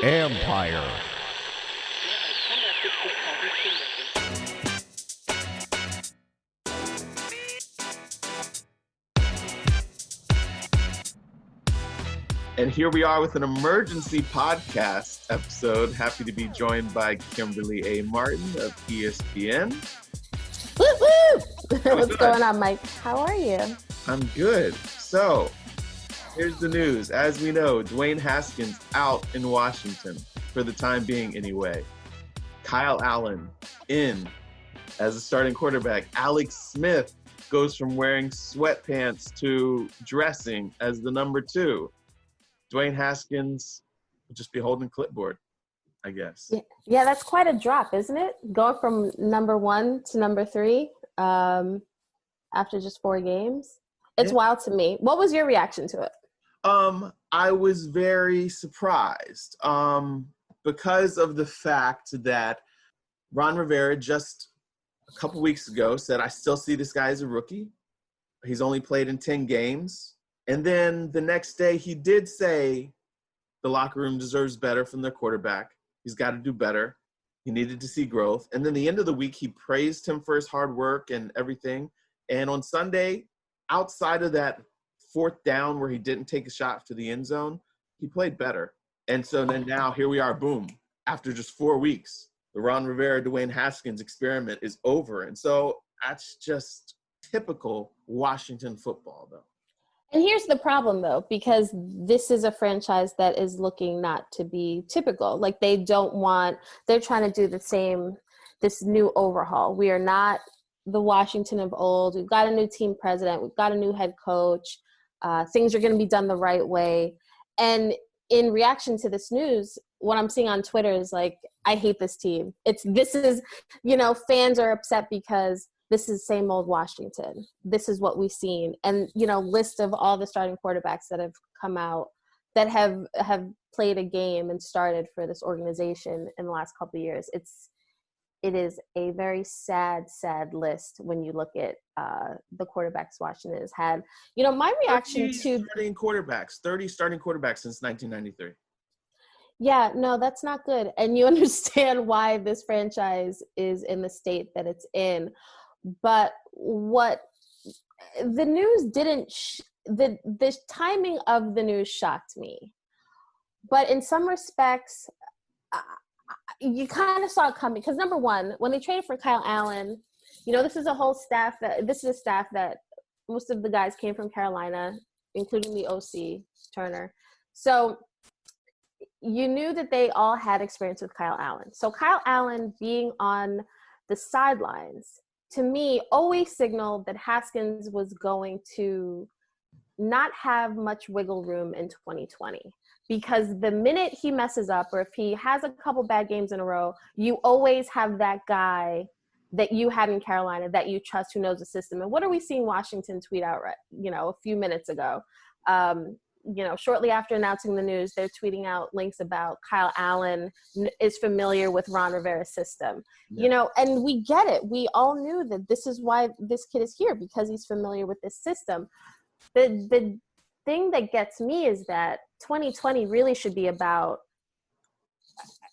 Empire. And here we are with an emergency podcast episode. Happy to be joined by Kimberley A. Martin of ESPN. Woo woo! What's going on, Mike? How are you? I'm good. So, here's the news. As we know, Dwayne Haskins out in Washington for the time being anyway. Kyle Allen in as a starting quarterback. Alex Smith goes from wearing sweatpants to dressing as the number 2. Dwayne Haskins will just be holding clipboard, I guess. Yeah, that's quite a drop, isn't it? Going from number 1 to number 3 after just 4 games. It's wild to me. What was your reaction to it? I was very surprised because of the fact that Ron Rivera just a couple weeks ago said, I still see this guy as a rookie. He's only played in 10 games. And then the next day he did say the locker room deserves better from their quarterback. He's got to do better. He needed to see growth. And then the end of the week, he praised him for his hard work and everything. And on Sunday, outside of that 4th down where he didn't take a shot to the end zone, he played better. And so then now here we are, boom, after just 4 weeks, the Ron Rivera, Dwayne Haskins experiment is over. And so that's just typical Washington football, though. And here's the problem, though, because this is a franchise that is looking not to be typical. Like they're trying to do this new overhaul. We are not the Washington of old. We've got a new team president. We've got a new head coach. Things are going to be done the right way. And in reaction to this news, what I'm seeing on Twitter is like, I hate this team. Fans are upset because this is same old Washington. This is what we've seen. And, list of all the starting quarterbacks that have come out that have played a game and started for this organization in the last couple of years. It is a very sad list when you look at the quarterbacks Washington has had. My reaction to 30 starting quarterbacks since 1993. Yeah, no, that's not good. And you understand why this franchise is in the state that it's in. But what the news the timing of the news shocked me. But in some respects, you kind of saw it coming. Because number one, when they traded for Kyle Allen, this is a staff that most of the guys came from Carolina, including the OC, Turner. So you knew that they all had experience with Kyle Allen. So Kyle Allen being on the sidelines, to me, always signaled that Haskins was going to not have much wiggle room in 2020. Because the minute he messes up or if he has a couple bad games in a row, you always have that guy that you had in Carolina that you trust who knows the system. And what are we seeing Washington tweet out, a few minutes ago? Shortly after announcing the news, they're tweeting out links about Kyle Allen is familiar with Ron Rivera's system. Yeah. And we get it. We all knew that this is why this kid is here, because he's familiar with this system. The thing that gets me is that 2020 really should be about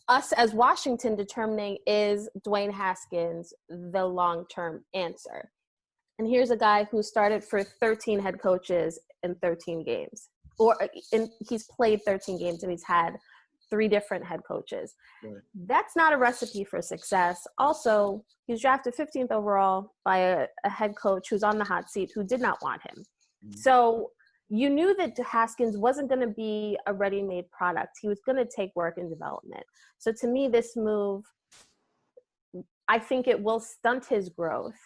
us as Washington determining, is Dwayne Haskins the long-term answer? And here's a guy who started for 13 head coaches in 13 games. He's played 13 games and he's had 3 different head coaches. Right. That's not a recipe for success. Also, he's drafted 15th overall by a head coach who's on the hot seat who did not want him. Mm-hmm. So you knew that Haskins wasn't going to be a ready-made product. He was going to take work and development. So to me, this move, I think it will stunt his growth.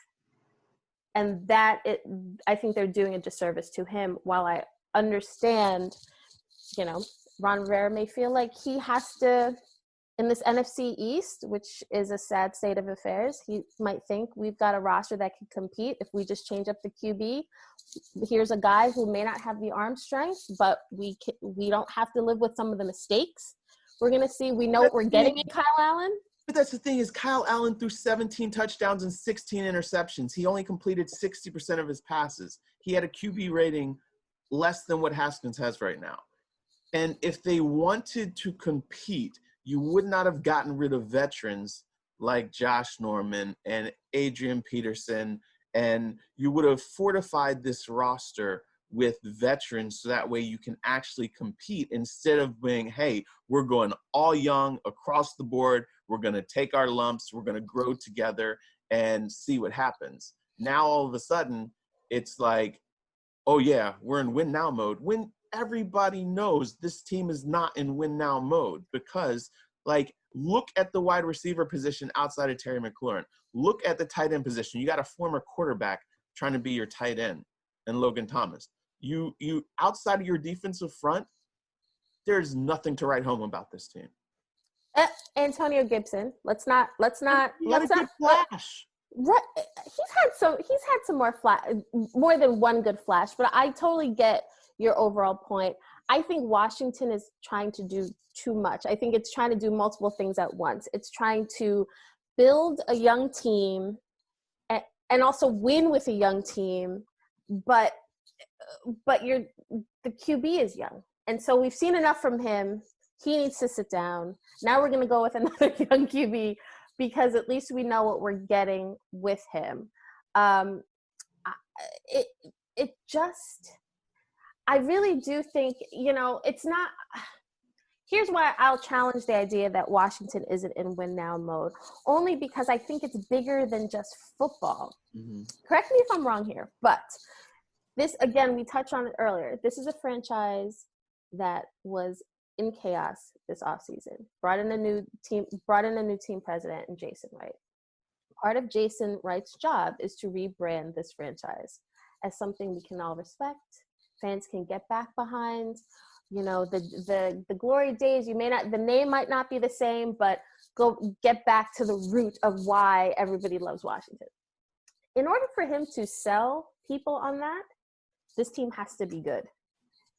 And I think they're doing a disservice to him. While I understand, Ron Rivera may feel like he has to, in this NFC East, which is a sad state of affairs, he might think we've got a roster that can compete if we just change up the QB. Here's a guy who may not have the arm strength, but we don't have to live with some of the mistakes we're going to see. We know what we're getting in Kyle Allen. But that's the thing, is Kyle Allen threw 17 touchdowns and 16 interceptions. He only completed 60% of his passes. He had a QB rating less than what Haskins has right now. And if they wanted to compete, you would not have gotten rid of veterans like Josh Norman and Adrian Peterson, and you would have fortified this roster with veterans so that way you can actually compete instead of being, hey, we're going all young across the board. We're going to take our lumps. We're going to grow together and see what happens. Now, all of a sudden, it's like, oh, yeah, we're in win now mode. When everybody knows this team is not in win now mode because, like, look at the wide receiver position outside of Terry McLaurin. Look at the tight end position. You got a former quarterback trying to be your tight end and Logan Thomas. You outside of your defensive front, there's nothing to write home about this team. Antonio Gibson. Let's not. He had a good flash. Right, he's had some more than one good flash, but I totally get your overall point. I think Washington is trying to do too much. I think it's trying to do multiple things at once. It's trying to build a young team and also win with a young team, but the QB is young. And so we've seen enough from him. He needs to sit down. Now we're going to go with another young QB because at least we know what we're getting with him. I really do think, it's not – here's why I'll challenge the idea that Washington isn't in win now mode, only because I think it's bigger than just football. Mm-hmm. Correct me if I'm wrong here, but this, again, we touched on it earlier. This is a franchise that was in chaos this offseason. Brought in a new team president in Jason Wright. Part of Jason Wright's job is to rebrand this franchise as something we can all respect, fans can get back behind. The glory days, the name might not be the same, but go get back to the root of why everybody loves Washington. In order for him to sell people on that, this team has to be good.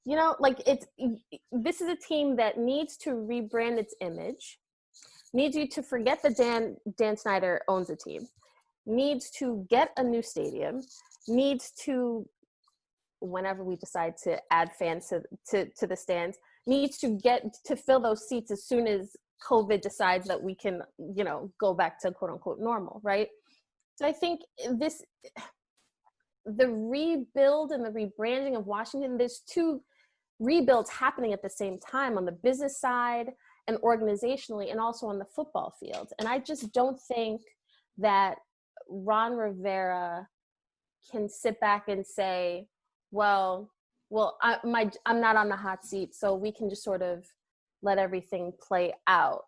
This is a team that needs to rebrand its image, needs you to forget that Dan Snyder owns a team, needs to get a new stadium, needs to, whenever we decide to add fans to the stands, needs to get to fill those seats as soon as COVID decides that we can, go back to quote unquote normal, right? So I think the rebuild and the rebranding of Washington, there's two rebuilds happening at the same time on the business side and organizationally and also on the football field. And I just don't think that Ron Rivera can sit back and say, well, I'm not on the hot seat, so we can just sort of let everything play out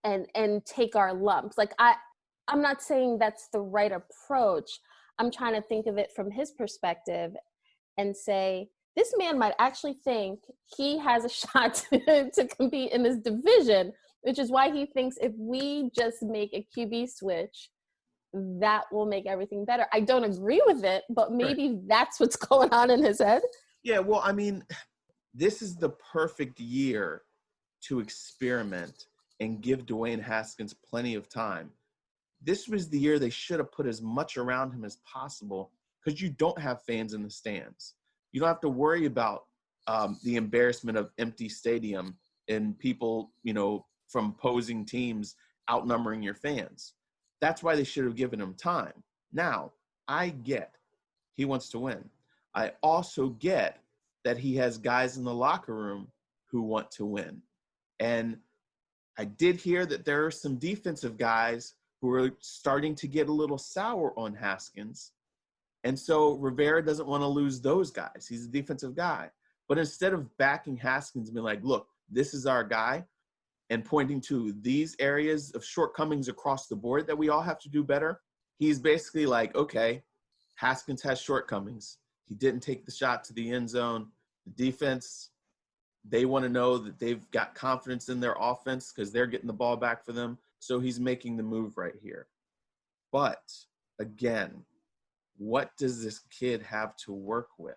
and take our lumps. Like, I'm not saying that's the right approach. I'm trying to think of it from his perspective and say, this man might actually think he has a shot to compete in this division, which is why he thinks if we just make a QB switch, that will make everything better. I don't agree with it, but maybe that's what's going on in his head. Yeah, well, I mean, this is the perfect year to experiment and give Dwayne Haskins plenty of time. This was the year they should have put as much around him as possible because you don't have fans in the stands. You don't have to worry about the embarrassment of empty stadium and people, from opposing teams outnumbering your fans. That's why they should have given him time. Now, I get he wants to win. I also get that he has guys in the locker room who want to win. And I did hear that there are some defensive guys who are starting to get a little sour on Haskins. And so Rivera doesn't want to lose those guys. He's a defensive guy. But instead of backing Haskins and being like, look, this is our guy, and pointing to these areas of shortcomings across the board that we all have to do better, he's basically like, okay, Haskins has shortcomings. He didn't take the shot to the end zone. The defense, they want to know that they've got confidence in their offense because they're getting the ball back for them. So he's making the move right here. But, again, what does this kid have to work with?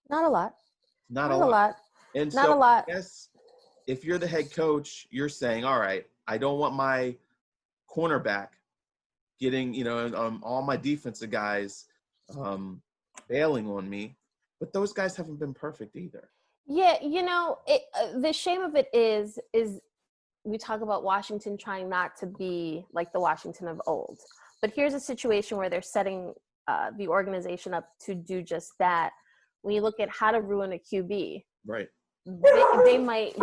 Not a lot. Not a lot. And Not so a lot. I guess if you're the head coach, you're saying, all right, I don't want my cornerback getting, all my defensive guys bailing on me. But those guys haven't been perfect either. Yeah, the shame of it is we talk about Washington trying not to be like the Washington of old. But here's a situation where they're setting the organization up to do just that. When you look at how to ruin a QB, Right. they might.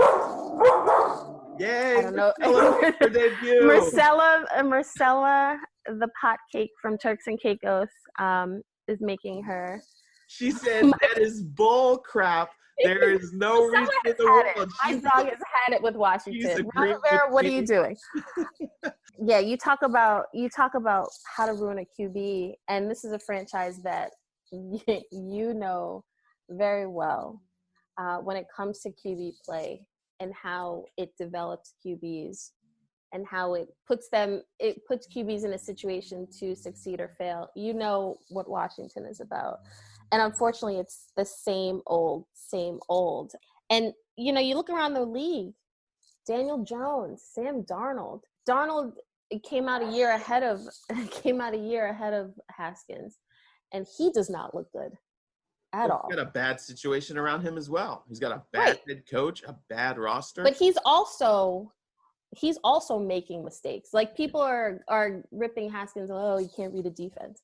Yay! I don't know. Her debut. Marcella, the pot cake from Turks and Caicos, is making her. She said that is bull crap. There is no reason in the world. My dog has had it with Washington. Ron Rivera, what are you doing? Yeah, you talk about how to ruin a QB, and this is a franchise that you know very well when it comes to QB play and how it develops QBs and how it puts QBs in a situation to succeed or fail. You know what Washington is about. And unfortunately, it's the same old. And, you look around the league, Daniel Jones, Sam Darnold. Darnold came out a year ahead of Haskins, and he does not look good at all. He's got a bad situation around him as well. He's got a bad head coach, a bad roster. But he's also making mistakes. Like, people are ripping Haskins, oh, you can't read a defense.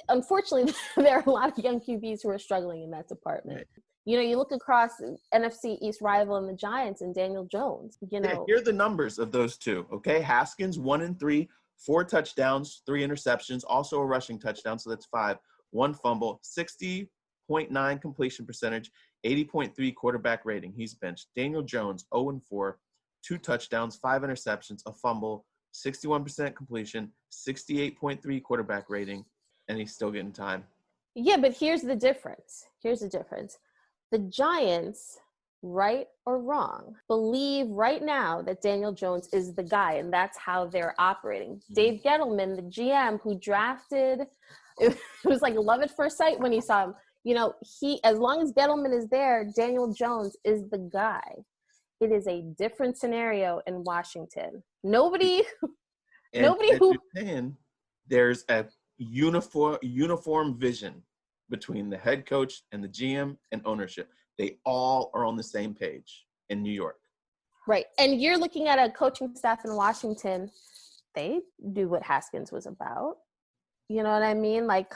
Unfortunately, there are a lot of young QBs who are struggling in that department. Right. You look across NFC East rival and the Giants and Daniel Jones. Yeah, here are the numbers of those two. Okay, Haskins 1-3, 4 touchdowns, 3 interceptions, also a rushing touchdown, so that's 5. 1 fumble, 60.9 completion percentage, 80.3 quarterback rating. He's benched. Daniel Jones 0-4, 2 touchdowns, 5 interceptions, a fumble, 61% completion, 68.3 quarterback rating, and he's still getting time. Yeah, but here's the difference. The Giants, right or wrong, believe right now that Daniel Jones is the guy, and that's how they're operating. Mm-hmm. Dave Gettleman, the GM who drafted, it was like love at first sight when he saw him. As long as Gettleman is there, Daniel Jones is the guy. It is a different scenario in Washington. Nobody who there's a uniform vision between the head coach and the GM and ownership. They all are on the same page in New York. Right. And you're looking at a coaching staff in Washington. They do what Haskins was about. You know what I mean? Like,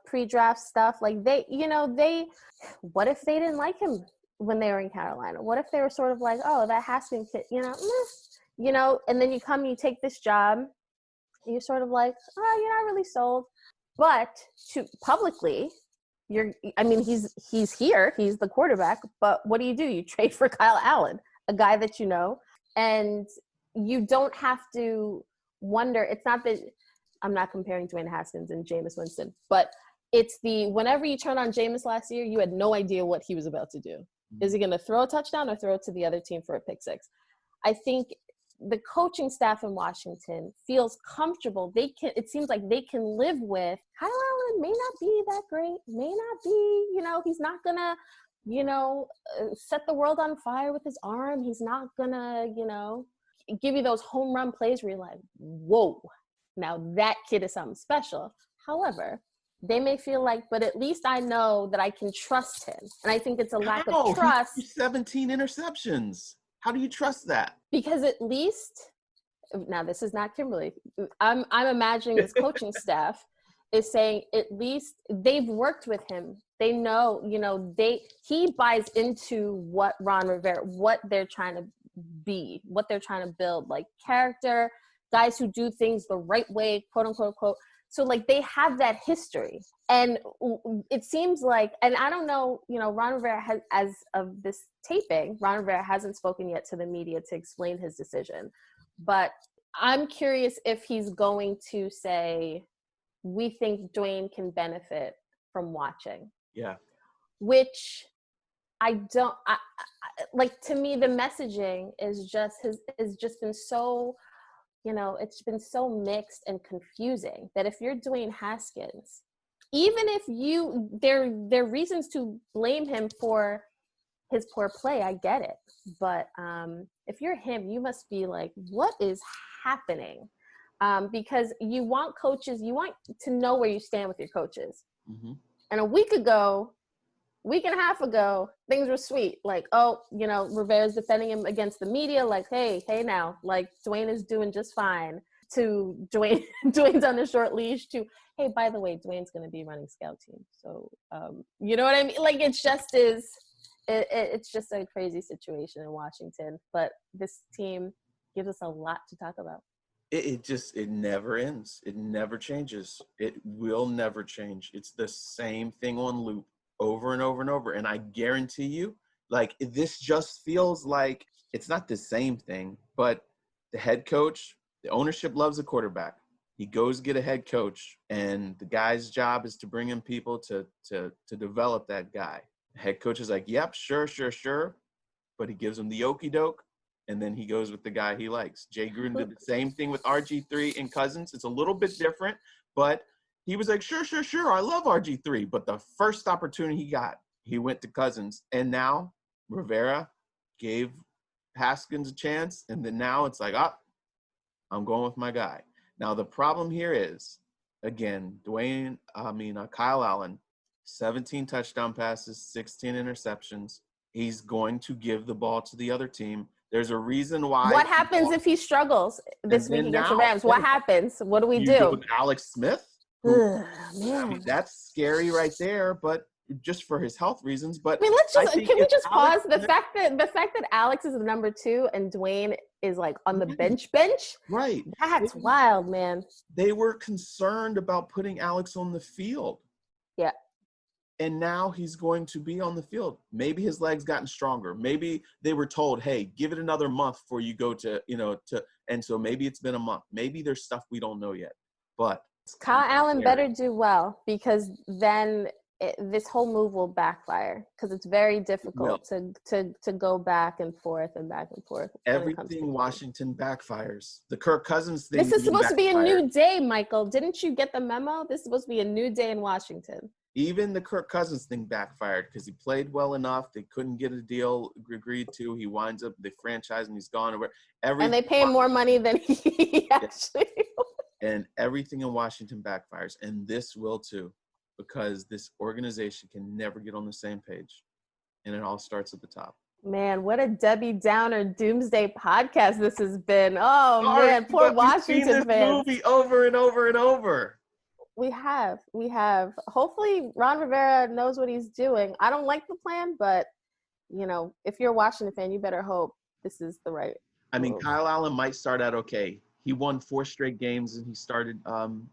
pre-draft stuff. Like, what if they didn't like him when they were in Carolina? What if they were sort of like, oh, that Haskins kid, and then you take this job and you're sort of like, oh, you're not really sold. But to publicly, he's here, he's the quarterback, but what do? You trade for Kyle Allen, a guy that you know, and you don't have to wonder. It's not that I'm not comparing Dwayne Haskins and Jameis Winston, but it's whenever you turn on Jameis last year, you had no idea what he was about to do. Is he going to throw a touchdown or throw it to the other team for a pick six? I think the coaching staff in Washington feels comfortable. It seems like they can live with Kyle Allen may not be that great, may not be, he's not gonna, set the world on fire with his arm. He's not gonna, give you those home run plays where you're like, whoa, now that kid is something special. However, they may feel like, but at least I know that I can trust him. And I think it's a lack of trust. 17 interceptions. How do you trust that? Because at least, now this is not Kimberly, I'm imagining his coaching staff is saying at least they've worked with him. They know, he buys into what Ron Rivera, what they're trying to be, what they're trying to build, like character, guys who do things the right way, quote unquote, quote. So like they have that history. And it seems like, and I don't know, Ron Rivera has, as of this taping, Ron Rivera hasn't spoken yet to the media to explain his decision. But I'm curious if he's going to say, we think Dwayne can benefit from watching. Yeah. Which I don't, like, to me, the messaging is just been so, it's been so mixed and confusing that if you're Dwayne Haskins, even if there are reasons to blame him for his poor play, I get it. But if you're him, you must be like, what is happening? Because you want to know where you stand with your coaches. Mm-hmm. And a week ago, week and a half ago, things were sweet. Like, oh, you know, Rivera's defending him against the media. Like, hey now, like Dwayne is doing just fine. To Dwayne's on a short leash. To, hey, by the way, Dwayne's going to be running scout team. So, you know what I mean? Like, it's just a crazy situation in Washington. But this team gives us a lot to talk about. It never ends. It never changes. It will never change. It's the same thing on loop over and over and over. And I guarantee you, like, this just feels like it's not the same thing, but the head coach, the ownership loves a quarterback. He goes get a head coach, and the guy's job is to bring in people to develop that guy. The head coach is like, yep, sure. But he gives him the okie doke. And then he goes with the guy he likes. Jay Gruden did the same thing with RG3 and Cousins. It's a little bit different, but he was like, sure. I love RG3. But the first opportunity he got, he went to Cousins. And now Rivera gave Haskins a chance. And then now it's like, I'm going with my guy. Now the problem here is, again, Kyle Allen, 17 touchdown passes, 16 interceptions. He's going to give the ball to the other team. There's a reason why. What happens if he struggles this week against the Rams? What happens? What do we do? Go with Alex Smith? Man. I mean, that's scary right there, but just for his health reasons. But I mean, can we just pause? The fact that Alex is the number 2 and Dwayne is like on the bench. Right. That's wild, man. They were concerned about putting Alex on the field. Yeah. And now he's going to be on the field. Maybe his leg's gotten stronger. Maybe they were told, hey, give it another month before you go and so maybe it's been a month. Maybe there's stuff we don't know yet. But Kyle Allen better do well, because then this whole move will backfire, because it's very difficult to go back and forth. Everything Washington backfires. The Kirk Cousins thing. This is supposed to be a new day, Michael. Didn't you get the memo? This is supposed to be a new day in Washington. Even the Kirk Cousins thing backfired because he played well enough. They couldn't get a deal agreed to. He winds up, they franchise him. He's gone over. And they pay him more money than he actually. And everything in Washington backfires. And this will too, because this organization can never get on the same page. And it all starts at the top. Man, what a Debbie Downer doomsday podcast this has been. Oh, man, poor Washington fans. We've seen this movie over and over and over. We have. Hopefully Ron Rivera knows what he's doing. I don't like the plan, but, you know, if you're a Washington fan, you better hope this is the right move. Kyle Allen might start out okay. He won 4 straight games, and he started,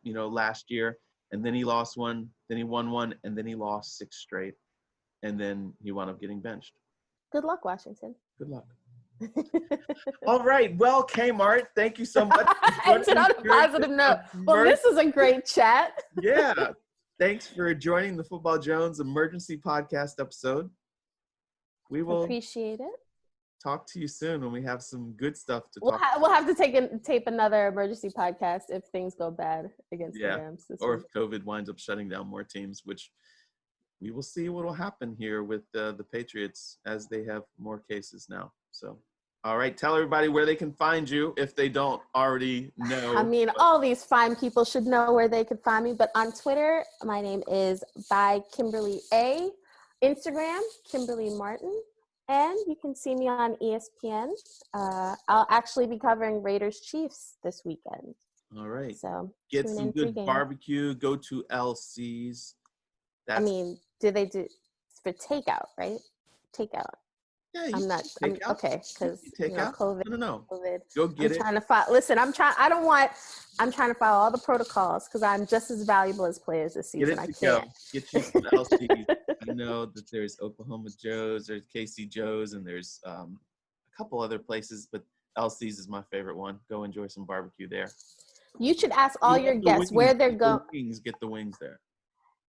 last year. And then he lost one. Then he won one. And then he lost 6 straight. And then he wound up getting benched. Good luck, Washington. Good luck. All right. Well, Kmart, thank you so much. Ended on a positive note. Well, this is a great chat. Yeah. Thanks for joining the Football Jones emergency podcast episode. We will appreciate it. Talk to you soon when we have some good stuff to talk about. We'll have to tape another emergency podcast if things go bad against the Rams this or week. If COVID winds up shutting down more teams, which we will see what will happen here with the Patriots as they have more cases now. So, all right, tell everybody where they can find you if they don't already know. I mean, all these fine people should know where they can find me, but on Twitter, my name is by Kimberley A. Instagram, Kimberly Martin. And you can see me on ESPN. I'll actually be covering Raiders-Chiefs this weekend. All right. So get some good barbecue. Go to LC's. Do they do for takeout, right? Takeout. Yeah, okay, because COVID. No. COVID. Go get I'm trying to follow. Listen, I'm trying to follow all the protocols because I'm just as valuable as players this season. I can't. Get you some LC's. I know that there's Oklahoma Joe's, there's KC Joe's, and there's a couple other places, but LC's is my favorite one. Go enjoy some barbecue there. You should ask all your guests where they're going. Get the wings there.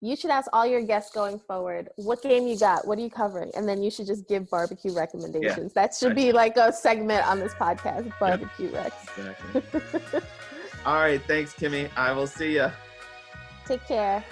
You should ask all your guests going forward, what game you got? What are you covering? And then you should just give barbecue recommendations. Yeah, that should be like a segment on this podcast, barbecue recs. Exactly. All right. Thanks, Kimmy. I will see ya. Take care.